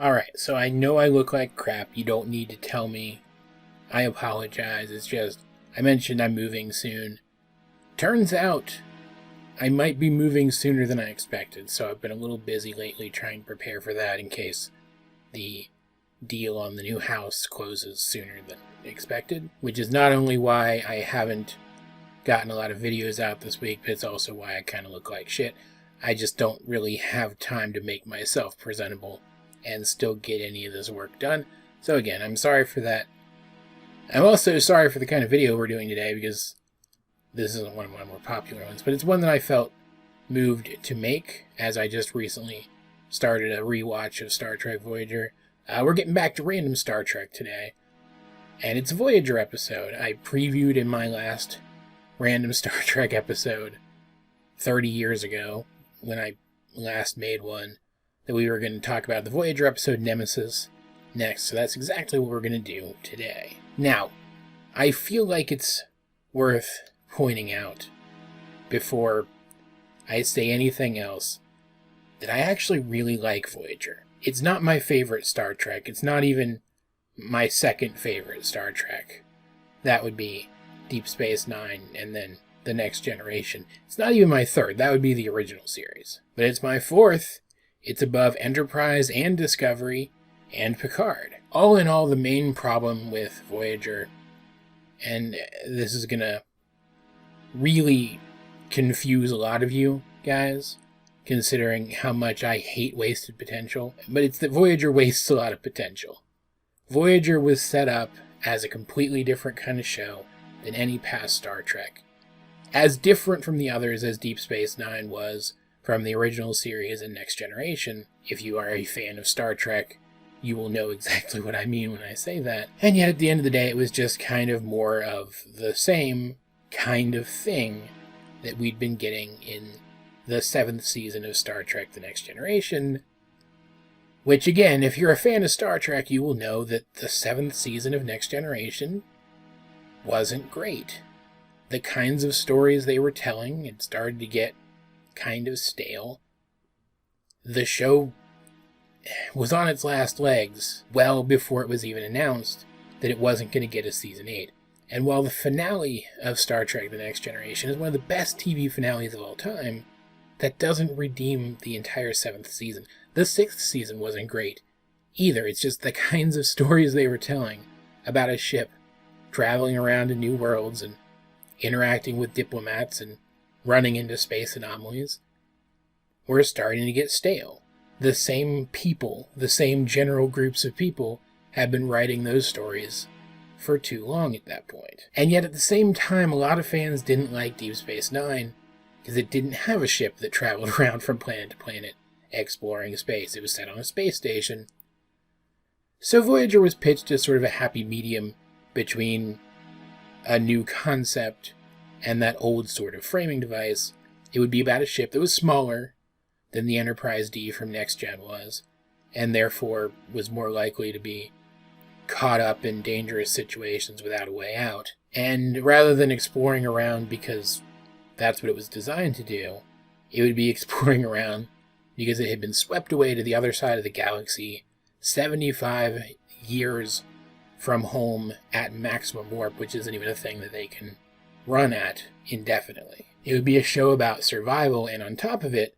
Alright, so I know I look like crap. You don't need to tell me. I apologize. It's just, I mentioned I'm moving soon. Turns out, I might be moving sooner than I expected, so I've been a little busy lately trying to prepare for that in case the deal on the new house closes sooner than expected, which is not only why I haven't gotten a lot of videos out this week, but it's also why I kind of look like shit. I just don't really have time to make myself presentable and still get any of this work done. So again, I'm sorry for that. I'm also sorry for the kind of video we're doing today, because this isn't one of my more popular ones, but it's one that I felt moved to make, as I just recently started a rewatch of Star Trek Voyager. We're getting back to random Star Trek today, and it's a Voyager episode. I previewed in my last random Star Trek episode 30 years ago, when I last made one, that we were going to talk about the Voyager episode Nemesis next, so that's exactly what we're going to do today. Now, I feel like it's worth pointing out, before I say anything else, that I actually really like Voyager. It's not my favorite Star Trek. It's not even my second favorite Star Trek. That would be Deep Space Nine and then The Next Generation. It's not even my third. That would be the original series. But it's my fourth. It's above Enterprise and Discovery and Picard. All in all, the main problem with Voyager, and this is going to really confuse a lot of you guys, considering how much I hate wasted potential, but it's that Voyager wastes a lot of potential. Voyager was set up as a completely different kind of show than any past Star Trek. As different from the others as Deep Space Nine was from the original series and Next Generation. If you are a fan of Star Trek, you will know exactly what I mean when I say that. And yet at the end of the day, it was just kind of more of the same kind of thing that we'd been getting in the 7th season of Star Trek The Next Generation, which again, if you're a fan of Star Trek, you will know that the 7th season of Next Generation wasn't great. The kinds of stories they were telling had started to get kind of stale. The show was on its last legs well before it was even announced that it wasn't going to get a season 8. And while the finale of Star Trek The Next Generation is one of the best TV finales of all time, that doesn't redeem the entire 7th season. The 6th season wasn't great either. It's just the kinds of stories they were telling about a ship traveling around to new worlds and interacting with diplomats and running into space anomalies were starting to get stale. The same people, the same general groups of people, have been writing those stories for too long at that point. And yet at the same time, a lot of fans didn't like Deep Space Nine because it didn't have a ship that traveled around from planet to planet exploring space. It was set on a space station. So Voyager was pitched as sort of a happy medium between a new concept and that old sort of framing device. It would be about a ship that was smaller than the Enterprise D from Next Gen was, and therefore was more likely to be caught up in dangerous situations without a way out. And rather than exploring around because that's what it was designed to do, it would be exploring around because it had been swept away to the other side of the galaxy 75 years from home at maximum warp, which isn't even a thing that they can run at indefinitely. It would be a show about survival, and on top of it,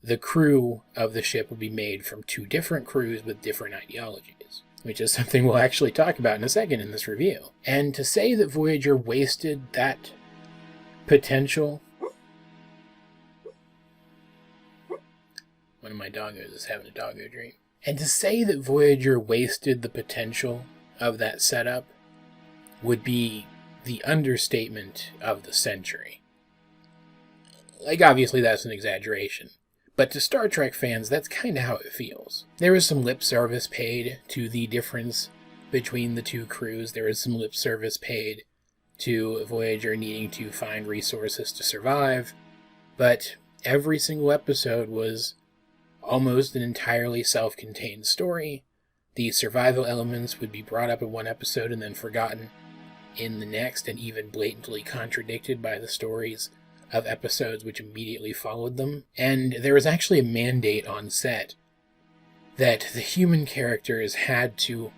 the crew of the ship would be made from two different crews with different ideologies, which is something we'll actually talk about in a second in this review. And to say that Voyager wasted that potential... One of my doggos is having a doggo dream. And to say that Voyager wasted the potential of that setup would be the understatement of the century. Like, obviously that's an exaggeration, but to Star Trek fans, that's kind of how it feels. There was some lip service paid to the difference between the two crews. There was some lip service paid to Voyager needing to find resources to survive, but every single episode was almost an entirely self-contained story. The survival elements would be brought up in one episode and then forgotten in the next, and even blatantly contradicted by the stories of episodes which immediately followed them. And there was actually a mandate on set that the human characters had to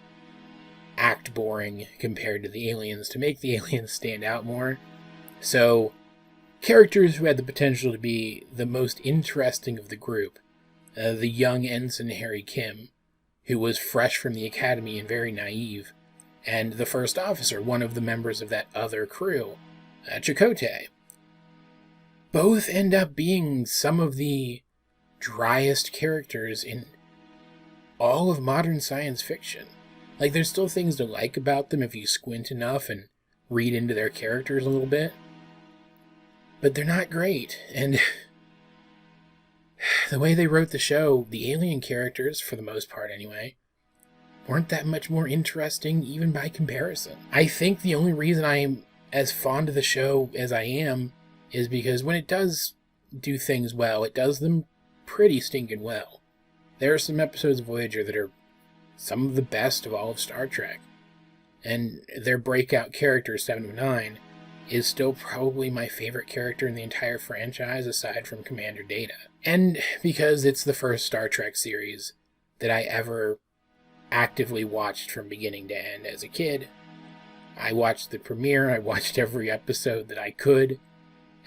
act boring compared to the aliens to make the aliens stand out more. So, characters who had the potential to be the most interesting of the group, the young ensign Harry Kim, who was fresh from the academy and very naive, and the first officer, one of the members of that other crew, Chakotay. Both end up being some of the driest characters in all of modern science fiction. Like, there's still things to like about them if you squint enough and read into their characters a little bit. But they're not great, and the way they wrote the show, the alien characters, for the most part anyway, weren't that much more interesting even by comparison. I think the only reason I am as fond of the show as I am is because when it does do things well, it does them pretty stinking well. There are some episodes of Voyager that are some of the best of all of Star Trek, and their breakout character, 7 of 9, is still probably my favorite character in the entire franchise aside from Commander Data. And because it's the first Star Trek series that I ever actively watched from beginning to end as a kid, I watched the premiere, I watched every episode that I could.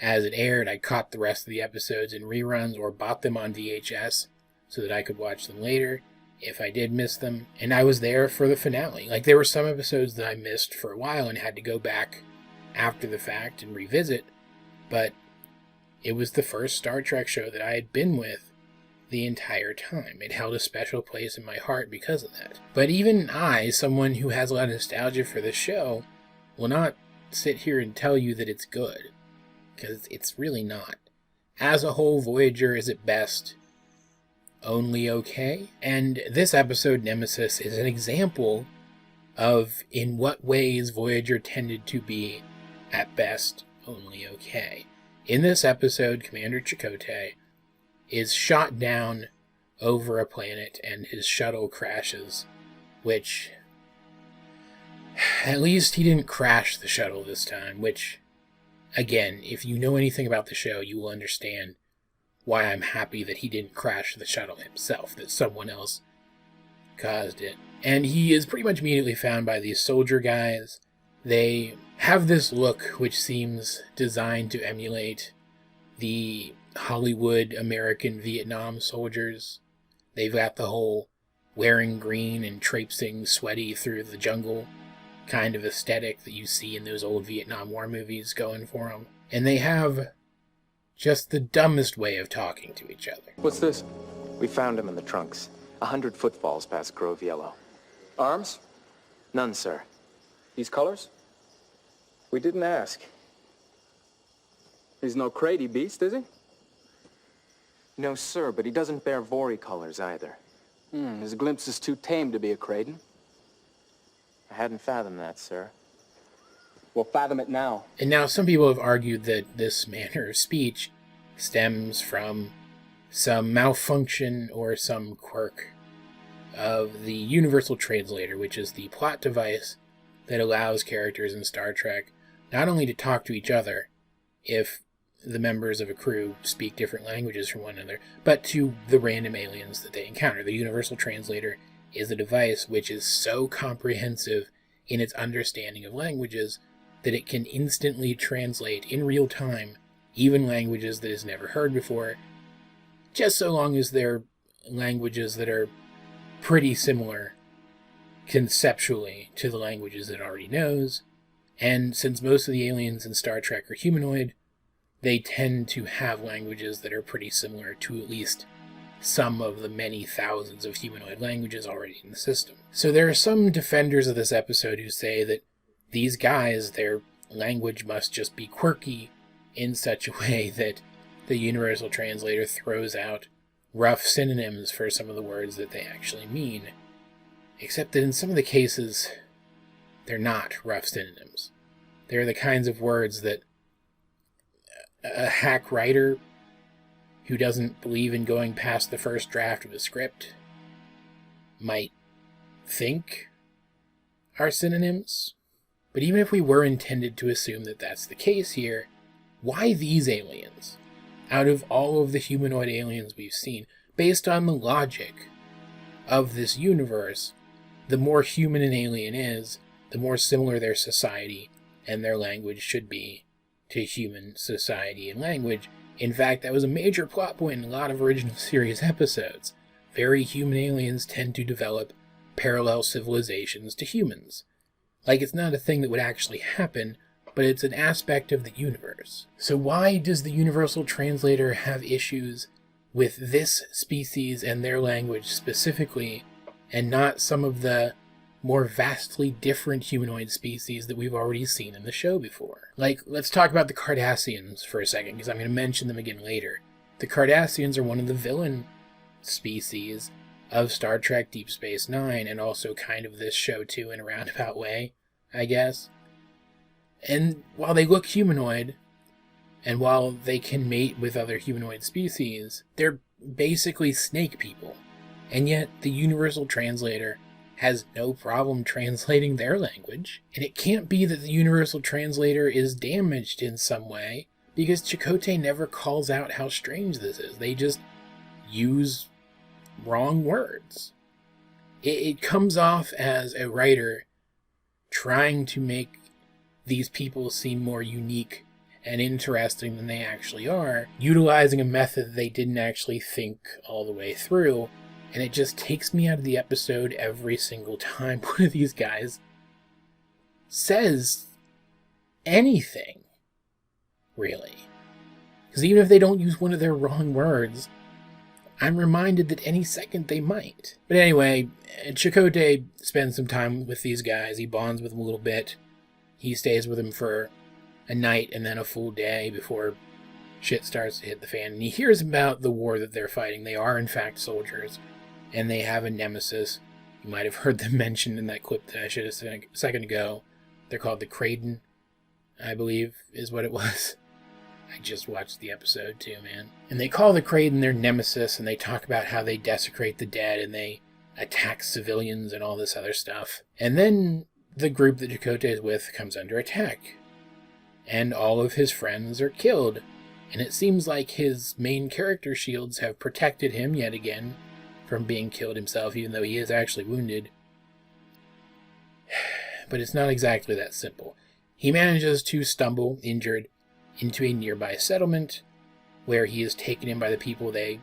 As it aired, I caught the rest of the episodes in reruns or bought them on VHS so that I could watch them later if I did miss them. And I was there for the finale. Like, there were some episodes that I missed for a while and had to go back after the fact and revisit, but it was the first Star Trek show that I had been with the entire time. It held a special place in my heart because of that. But even I, someone who has a lot of nostalgia for the show, will not sit here and tell you that it's good, because it's really not. As a whole, Voyager is at best only okay, and this episode, Nemesis, is an example of in what ways Voyager tended to be, at best, only okay. In this episode, Commander Chakotay is shot down over a planet and his shuttle crashes, which, at least he didn't crash the shuttle this time, which, again, if you know anything about the show, you will understand why I'm happy that he didn't crash the shuttle himself, that someone else caused it. And he is pretty much immediately found by these soldier guys. They have this look which seems designed to emulate the Hollywood American Vietnam soldiers. They've got the whole wearing green and traipsing sweaty through the jungle kind of aesthetic that you see in those old Vietnam War movies going for them. And they have just the dumbest way of talking to each other. What's this? We found him in the trunks. 100 footfalls past Grove Yellow. Arms? None, sir. These colors? We didn't ask. He's no Crady beast, is he? No, sir, but he doesn't bear Vori colors either. His glimpse is too tame to be a Craden. I hadn't fathomed that, sir. We'll fathom it now. And now some people have argued that this manner of speech stems from some malfunction or some quirk of the Universal Translator, which is the plot device that allows characters in Star Trek not only to talk to each other if the members of a crew speak different languages from one another, but to the random aliens that they encounter. The Universal Translator is a device which is so comprehensive in its understanding of languages that it can instantly translate in real time even languages that it's never heard before, just so long as they're languages that are pretty similar conceptually to the languages it already knows. And since most of the aliens in Star Trek are humanoid, they tend to have languages that are pretty similar to at least some of the many thousands of humanoid languages already in the system. So there are some defenders of this episode who say that these guys, their language must just be quirky in such a way that the Universal Translator throws out rough synonyms for some of the words that they actually mean. Except that in some of the cases, they're not rough synonyms. They're the kinds of words that a hack writer who doesn't believe in going past the first draft of a script might think are synonyms. But even if we were intended to assume that that's the case here, why these aliens? Out of all of the humanoid aliens we've seen, based on the logic of this universe, the more human an alien is, the more similar their society and their language should be to human society and language. In fact, that was a major plot point in a lot of original series episodes. Very human aliens tend to develop parallel civilizations to humans. Like, it's not a thing that would actually happen, but it's an aspect of the universe. So why does the Universal Translator have issues with this species and their language specifically, and not some of the more vastly different humanoid species that we've already seen in the show before? Like, let's talk about the Cardassians for a second, because I'm going to mention them again later. The Cardassians are one of the villain species of Star Trek Deep Space Nine, and also kind of this show too in a roundabout way, I guess. And while they look humanoid, and while they can mate with other humanoid species, they're basically snake people. And yet the Universal Translator has no problem translating their language. And it can't be that the Universal Translator is damaged in some way, because Chakotay never calls out how strange this is. They just use wrong words. It comes off as a writer trying to make these people seem more unique and interesting than they actually are, utilizing a method they didn't actually think all the way through, and it just takes me out of the episode every single time one of these guys says anything, really. Because even if they don't use one of their wrong words, I'm reminded that any second they might. But anyway, Chakotay spends some time with these guys. He bonds with them a little bit. He stays with them for a night and then a full day before shit starts to hit the fan. And he hears about the war that they're fighting. They are, in fact, soldiers. And they have a nemesis. You might have heard them mentioned in that clip that I showed a second ago. They're called the Kraden, I believe, is what it was. I just watched the episode too, man. And they call the Kraden their nemesis, and they talk about how they desecrate the dead, and they attack civilians and all this other stuff. And then the group that Chakotay is with comes under attack. And all of his friends are killed. And it seems like his main character shields have protected him yet again from being killed himself, even though he is actually wounded. But it's not exactly that simple. He manages to stumble, injured, into a nearby settlement, where he is taken in by the people. They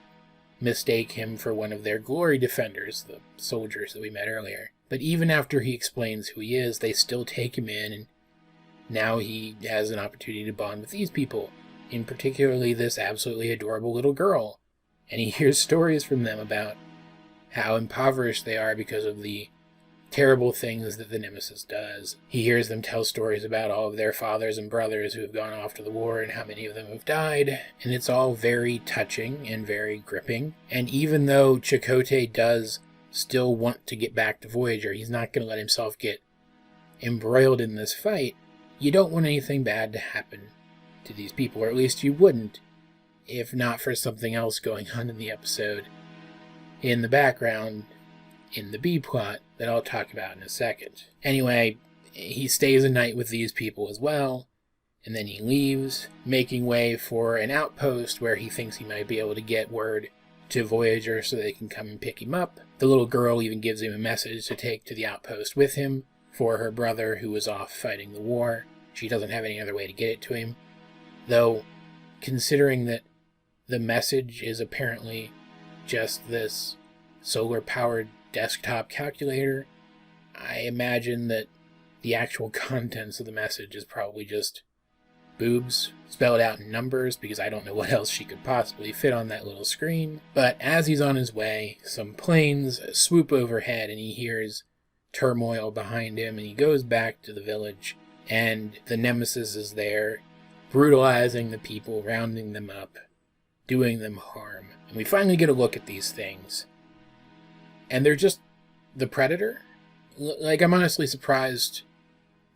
mistake him for one of their glory defenders, the soldiers that we met earlier. But even after he explains who he is, they still take him in, and now he has an opportunity to bond with these people, in particularly this absolutely adorable little girl. And he hears stories from them about how impoverished they are because of the terrible things that the Nemesis does. He hears them tell stories about all of their fathers and brothers who have gone off to the war and how many of them have died, and it's all very touching and very gripping. And even though Chakotay does still want to get back to Voyager, he's not going to let himself get embroiled in this fight. You don't want anything bad to happen to these people, or at least you wouldn't, if not for something else going on in the episode in the background, in the B-plot, that I'll talk about in a second. Anyway, he stays a night with these people as well, and then he leaves, making way for an outpost where he thinks he might be able to get word to Voyager so they can come and pick him up. The little girl even gives him a message to take to the outpost with him for her brother who was off fighting the war. She doesn't have any other way to get it to him. Though, considering that the message is apparently just this solar-powered desktop calculator, I imagine that the actual contents of the message is probably just boobs spelled out in numbers, because I don't know what else she could possibly fit on that little screen. But as he's on his way, some planes swoop overhead and he hears turmoil behind him, and he goes back to the village, and the Nemesis is there, brutalizing the people, rounding them up, doing them harm. And we finally get a look at these things, and they're just the Predator. Like, I'm honestly surprised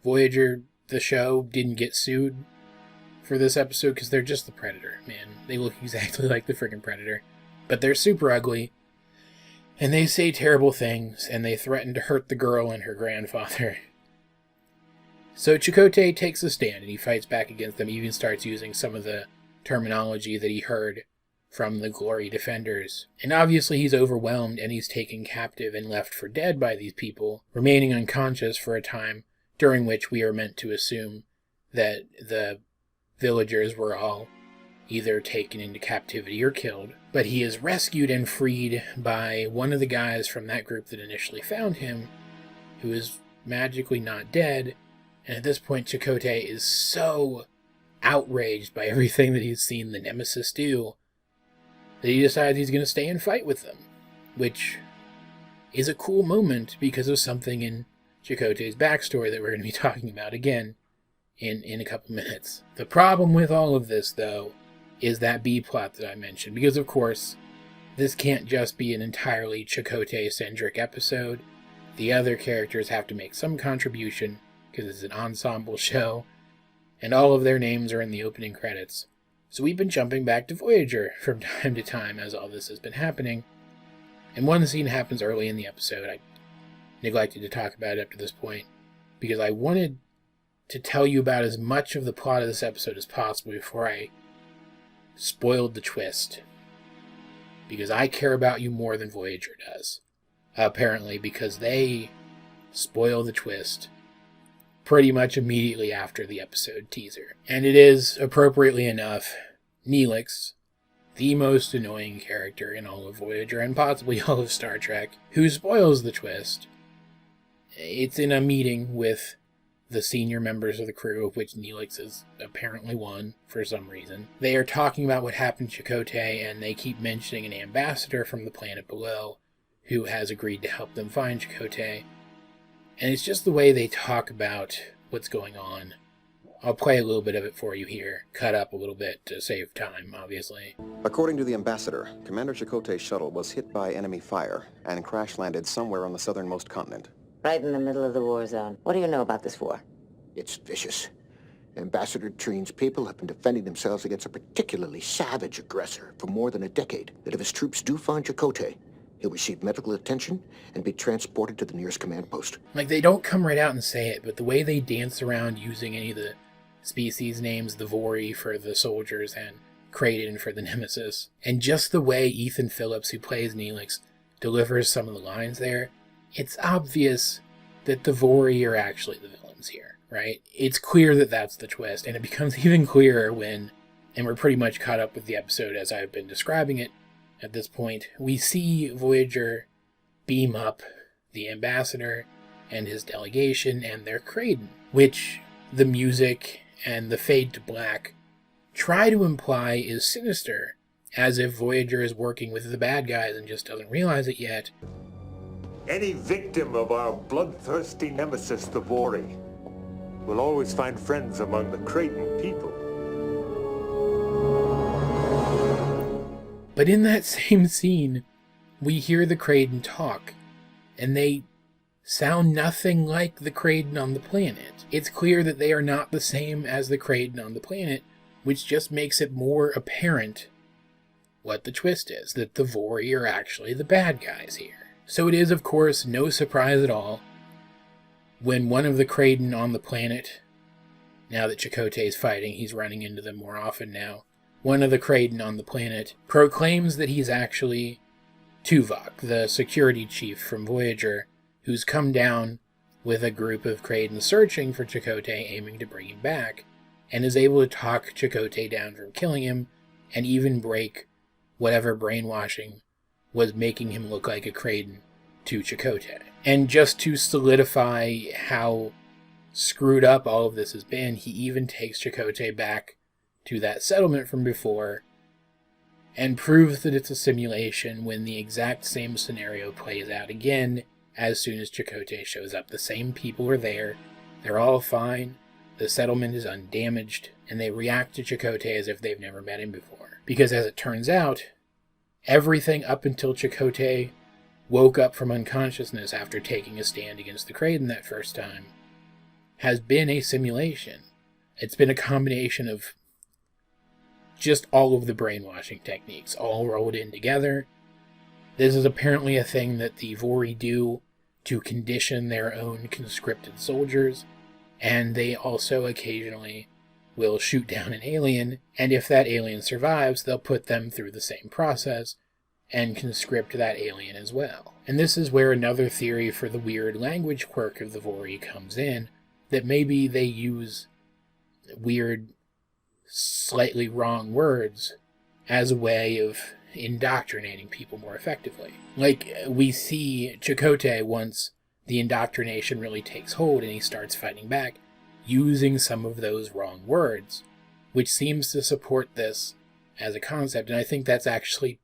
Voyager, the show, didn't get sued for this episode, because they're just the Predator, man. They look exactly like the friggin' Predator. But they're super ugly, and they say terrible things, and they threaten to hurt the girl and her grandfather. So Chakotay takes a stand, and he fights back against them. He even starts using some of the terminology that he heard from the Glory Defenders. And obviously he's overwhelmed and he's taken captive and left for dead by these people, remaining unconscious for a time, during which we are meant to assume that the villagers were all either taken into captivity or killed. But he is rescued and freed by one of the guys from that group that initially found him, who is magically not dead. And at this point, Chakotay is so outraged by everything that he's seen the Nemesis do that he decides he's going to stay and fight with them, which is a cool moment because of something in Chakotay's backstory that we're going to be talking about again in a couple minutes. The problem with all of this, though, is that B-plot that I mentioned, because of course, this can't just be an entirely Chakotay-centric episode. The other characters have to make some contribution, because it's an ensemble show, and all of their names are in the opening credits. So we've been jumping back to Voyager from time to time as all this has been happening. And one scene happens early in the episode. I neglected to talk about it up to this point, because I wanted to tell you about as much of the plot of this episode as possible before I spoiled the twist. Because I care about you more than Voyager does. Apparently, because they spoil the twist pretty much immediately after the episode teaser. And it is, appropriately enough, Neelix, the most annoying character in all of Voyager, and possibly all of Star Trek, who spoils the twist. It's in a meeting with the senior members of the crew, of which Neelix is apparently one, for some reason. They are talking about what happened to Chakotay, and they keep mentioning an ambassador from the planet below, who has agreed to help them find Chakotay. And it's just the way they talk about what's going on. I'll play a little bit of it for you here, cut up a little bit to save time, obviously. According to the ambassador, Commander Chakotay's shuttle was hit by enemy fire and crash-landed somewhere on the southernmost continent. Right in the middle of the war zone. What do you know about this war? It's vicious. Ambassador Treen's people have been defending themselves against a particularly savage aggressor for more than a decade. That if his troops do find Chakotay, he'll receive medical attention and be transported to the nearest command post. Like, they don't come right out and say it, but the way they dance around using any of the species names, the Vori for the soldiers and Kraden for the Nemesis, and just the way Ethan Phillips, who plays Neelix, delivers some of the lines there, it's obvious that the Vori are actually the villains here, right? It's clear that that's the twist, and it becomes even clearer when, and we're pretty much caught up with the episode as I've been describing it at this point, we see Voyager beam up the ambassador and his delegation and their Kraden, which the music and the fade to black try to imply is sinister, as if Voyager is working with the bad guys and just doesn't realize it yet. Any victim of our bloodthirsty nemesis, the Vori, will always find friends among the Kraden people. But in that same scene, we hear the Kraden talk, and they sound nothing like the Kraden on the planet. It's clear that they are not the same as the Kraden on the planet, which just makes it more apparent what the twist is, that the Vori are actually the bad guys here. So it is, of course, no surprise at all when one of the Kraden on the planet, now that Chakotay is fighting, he's running into them more often now, one of the Kraden on the planet proclaims that he's actually Tuvok, the security chief from Voyager, who's come down with a group of Kraden searching for Chakotay, aiming to bring him back, and is able to talk Chakotay down from killing him, and even break whatever brainwashing was making him look like a Kraden to Chakotay. And just to solidify how screwed up all of this has been, he even takes Chakotay back to that settlement from before and proves that it's a simulation when the exact same scenario plays out again as soon as Chakotay shows up. The same people are there, they're all fine, the settlement is undamaged, and they react to Chakotay as if they've never met him before. Because as it turns out, everything up until Chakotay woke up from unconsciousness after taking a stand against the Kraden that first time has been a simulation. It's been a combination of just all of the brainwashing techniques all rolled in together. This is apparently a thing that the Vori do to condition their own conscripted soldiers, and they also occasionally will shoot down an alien, and if that alien survives, they'll put them through the same process and conscript that alien as well. And this is where another theory for the weird language quirk of the Vori comes in, that maybe they use weird, slightly wrong words as a way of indoctrinating people more effectively. Like, we see Chakotay, once the indoctrination really takes hold and he starts fighting back, using some of those wrong words, which seems to support this as a concept, and I think that's actually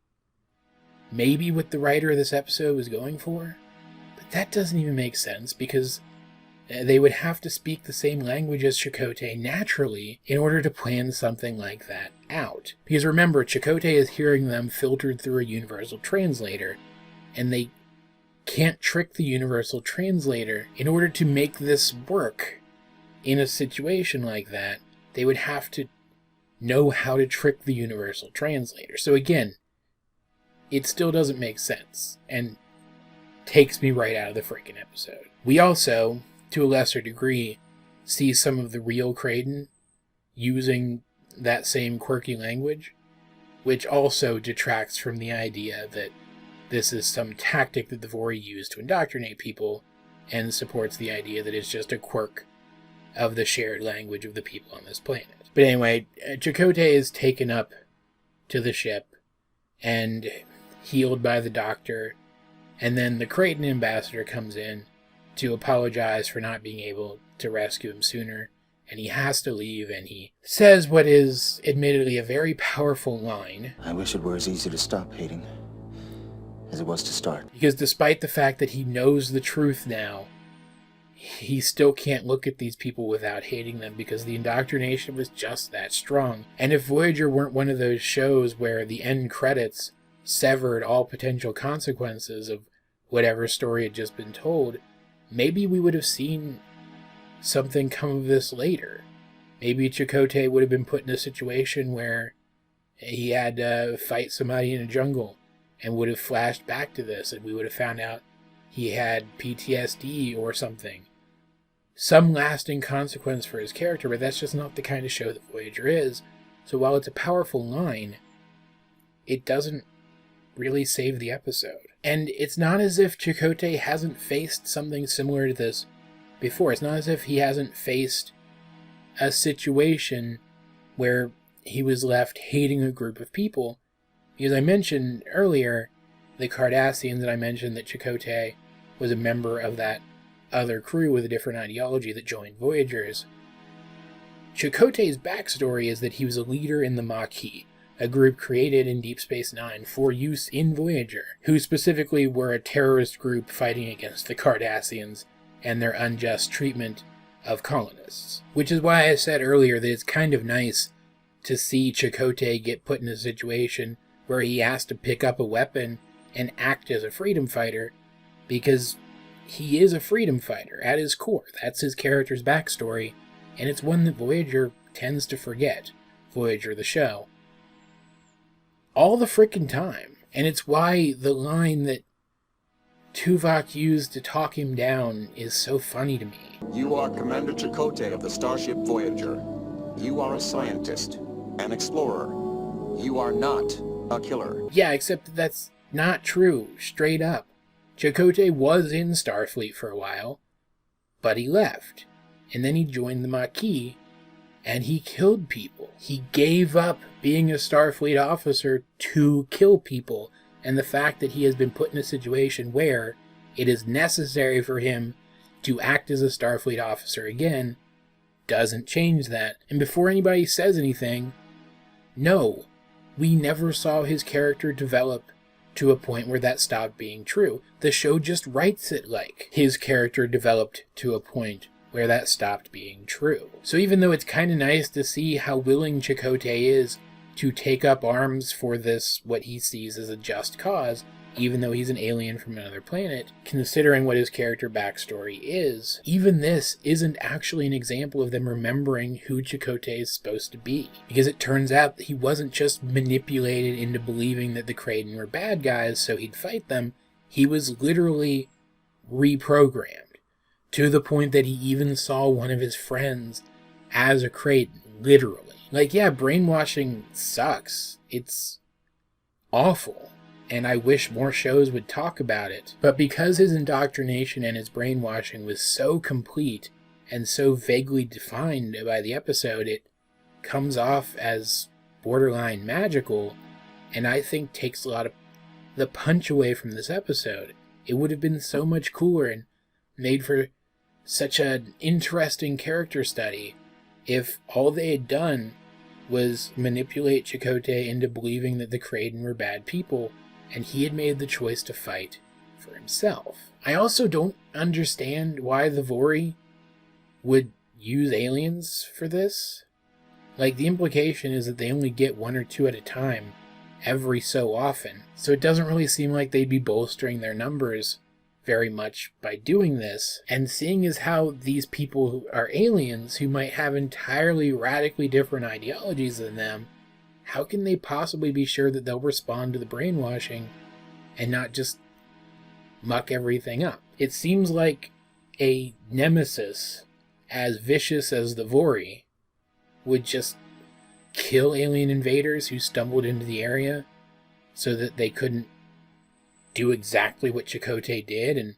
maybe what the writer of this episode was going for, but that doesn't even make sense, because they would have to speak the same language as Chakotay naturally in order to plan something like that out. Because remember, Chakotay is hearing them filtered through a universal translator, and they can't trick the universal translator. In order to make this work in a situation like that, they would have to know how to trick the universal translator. So again, it still doesn't make sense, and takes me right out of the freaking episode. We also, to a lesser degree, see some of the real Kraden using that same quirky language, which also detracts from the idea that this is some tactic that the Vori use to indoctrinate people, and supports the idea that it's just a quirk of the shared language of the people on this planet. But anyway, Chakotay is taken up to the ship and healed by the doctor, and then the Kraden ambassador comes in to apologize for not being able to rescue him sooner, and he has to leave, and he says what is admittedly a very powerful line. I wish it were as easy to stop hating as it was to start. Because despite the fact that he knows the truth now, he still can't look at these people without hating them, because the indoctrination was just that strong. And if Voyager weren't one of those shows where the end credits severed all potential consequences of whatever story had just been told, maybe we would have seen something come of this later. Maybe Chakotay would have been put in a situation where he had to fight somebody in a jungle, and would have flashed back to this, and we would have found out he had PTSD or something. Some lasting consequence for his character, but that's just not the kind of show that Voyager is. So while it's a powerful line, it doesn't really save the episode. And it's not as if Chakotay hasn't faced something similar to this before. It's not as if he hasn't faced a situation where he was left hating a group of people. Because I mentioned earlier the Cardassians, and I mentioned that Chakotay was a member of that other crew with a different ideology that joined Voyagers. Chakotay's backstory is that he was a leader in the Maquis, a group created in Deep Space Nine for use in Voyager, who specifically were a terrorist group fighting against the Cardassians and their unjust treatment of colonists. Which is why I said earlier that it's kind of nice to see Chakotay get put in a situation where he has to pick up a weapon and act as a freedom fighter, because he is a freedom fighter at his core. That's his character's backstory, and it's one that Voyager tends to forget. Voyager, the show. All the frickin' time. And it's why the line that Tuvok used to talk him down is so funny to me. You are Commander Chakotay of the starship Voyager. You are a scientist, an explorer. You are not a killer. Yeah, except that's not true, straight up. Chakotay was in Starfleet for a while, but he left. And then he joined the Maquis, and he killed people. He gave up being a Starfleet officer to kill people, and the fact that he has been put in a situation where it is necessary for him to act as a Starfleet officer again doesn't change that. And before anybody says anything, no, we never saw his character develop to a point where that stopped being true. The show just writes it like his character developed to a point where that stopped being true. So even though it's kind of nice to see how willing Chakotay is to take up arms for this, what he sees as a just cause, even though he's an alien from another planet, considering what his character backstory is, even this isn't actually an example of them remembering who Chakotay is supposed to be. Because it turns out that he wasn't just manipulated into believing that the Kraden were bad guys so he'd fight them, he was literally reprogrammed, to the point that he even saw one of his friends as a Kraden, literally. Like, yeah, brainwashing sucks. It's awful. And I wish more shows would talk about it. But because his indoctrination and his brainwashing was so complete and so vaguely defined by the episode, it comes off as borderline magical, and I think takes a lot of the punch away from this episode. It would have been so much cooler and made for such an interesting character study if all they had done was manipulate Chakotay into believing that the Kraden were bad people, and he had made the choice to fight for himself. I also don't understand why the Vori would use aliens for this. Like, the implication is that they only get 1 or 2 at a time every so often, so it doesn't really seem like they'd be bolstering their numbers very much by doing this. And seeing as how these people who are aliens who might have entirely radically different ideologies than them, how can they possibly be sure that they'll respond to the brainwashing and not just muck everything up? It seems like a Nemesis, as vicious as the Vori, would just kill alien invaders who stumbled into the area so that they couldn't do exactly what Chakotay did and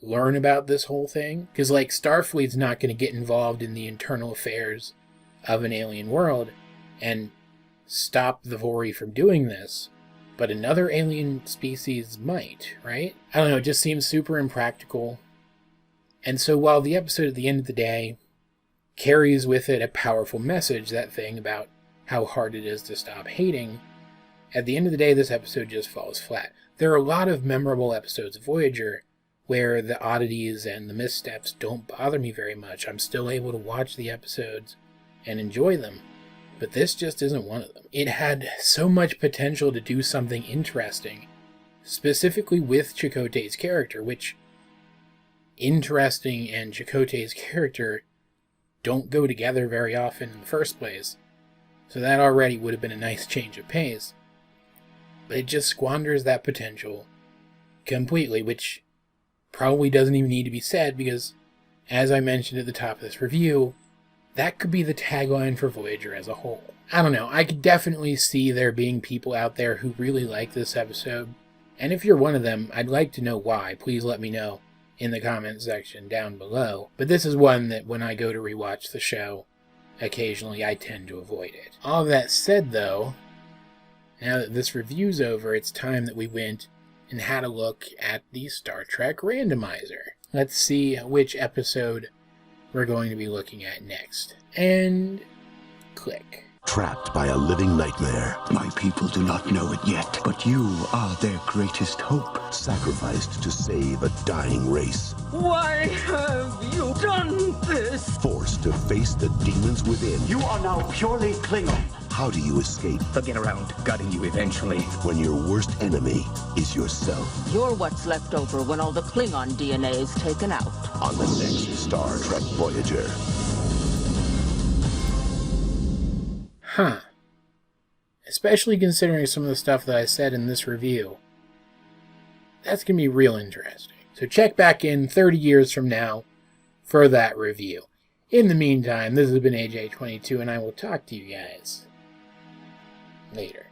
learn about this whole thing. Because, like, Starfleet's not going to get involved in the internal affairs of an alien world and stop the Vori from doing this, but another alien species might, right? I don't know, it just seems super impractical. And so while the episode at the end of the day carries with it a powerful message, that thing about how hard it is to stop hating, at the end of the day, this episode just falls flat. There are a lot of memorable episodes of Voyager where the oddities and the missteps don't bother me very much. I'm still able to watch the episodes and enjoy them, but this just isn't one of them. It had so much potential to do something interesting, specifically with Chakotay's character, which interesting and Chakotay's character don't go together very often in the first place, so that already would have been a nice change of pace. But it just squanders that potential completely, which probably doesn't even need to be said because, as I mentioned at the top of this review, that could be the tagline for Voyager as a whole. I don't know, I could definitely see there being people out there who really like this episode, and if you're one of them, I'd like to know why. Please let me know in the comment section down below. But this is one that when I go to rewatch the show, occasionally I tend to avoid it. All that said though, now that this review's over, it's time that we went and had a look at the Star Trek randomizer. Let's see which episode we're going to be looking at next. And click. Trapped by a living nightmare. My people do not know it yet, but you are their greatest hope. Sacrificed to save a dying race. Why have you done this? Forced to face the demons within. You are now purely Klingon. How do you escape? They'll get around gutting you eventually. When your worst enemy is yourself. You're what's left over when all the Klingon DNA is taken out. On the next Star Trek Voyager. Huh. Especially considering some of the stuff that I said in this review. That's going to be real interesting. So check back in 30 years from now for that review. In the meantime, this has been AJ22, and I will talk to you guys later.